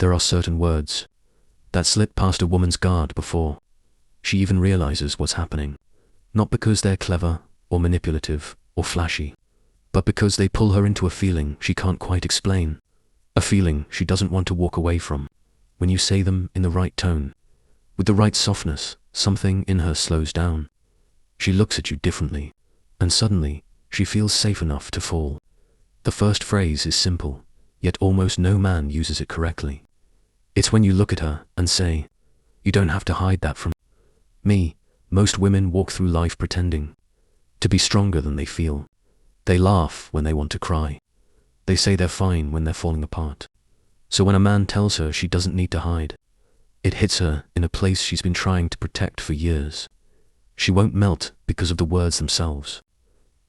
There are certain words that slip past a woman's guard before she even realizes what's happening. Not because they're clever or manipulative or flashy, but because they pull her into a feeling she can't quite explain. A feeling she doesn't want to walk away from. When you say them in the right tone, with the right softness, something in her slows down. She looks at you differently, and suddenly, she feels safe enough to fall. The first phrase is simple, yet almost no man uses it correctly. It's when you look at her and say, "You don't have to hide that from me." Most women walk through life pretending to be stronger than they feel. They laugh when they want to cry. They say they're fine when they're falling apart. So when a man tells her she doesn't need to hide, it hits her in a place she's been trying to protect for years. She won't melt because of the words themselves,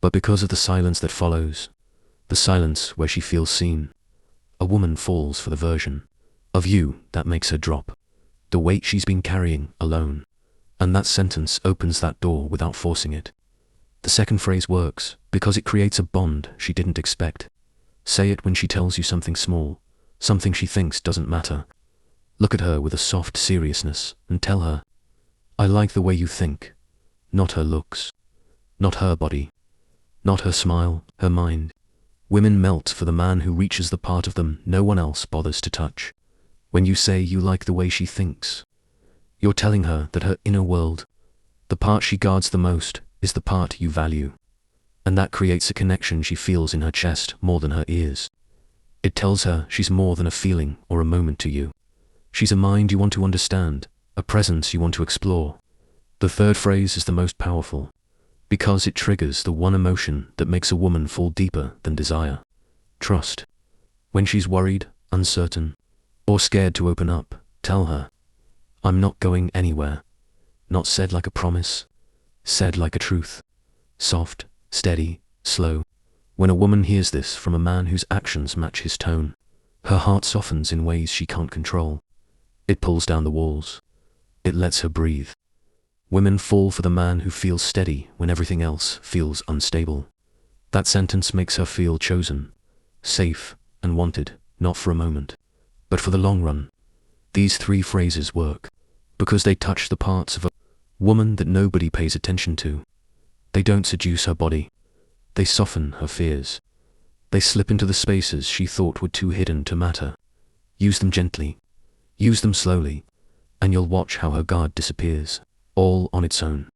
but because of the silence that follows. The silence where she feels seen. A woman falls for the version of you that makes her drop the weight she's been carrying alone. And that sentence opens that door without forcing it. The second phrase works because it creates a bond she didn't expect. Say it when she tells you something small, something she thinks doesn't matter. Look at her with a soft seriousness and tell her, "I like the way you think." Not her looks, not her body, not her smile, her mind. Women melt for the man who reaches the part of them no one else bothers to touch. When you say you like the way she thinks, you're telling her that her inner world, the part she guards the most, is the part you value. And that creates a connection she feels in her chest more than her ears. It tells her she's more than a feeling or a moment to you. She's a mind you want to understand, a presence you want to explore. The third phrase is the most powerful, because it triggers the one emotion that makes a woman fall deeper than desire: trust. When she's worried, uncertain, or scared to open up, tell her, "I'm not going anywhere." Not said like a promise, said like a truth. Soft, steady, slow. When a woman hears this from a man whose actions match his tone, her heart softens in ways she can't control. It pulls down the walls. It lets her breathe. Women fall for the man who feels steady when everything else feels unstable. That sentence makes her feel chosen, safe, and wanted, not for a moment, but for the long run. These three phrases work because they touch the parts of a woman that nobody pays attention to. They don't seduce her body. They soften her fears. They slip into the spaces she thought were too hidden to matter. Use them gently. Use them slowly, and you'll watch how her guard disappears, all on its own.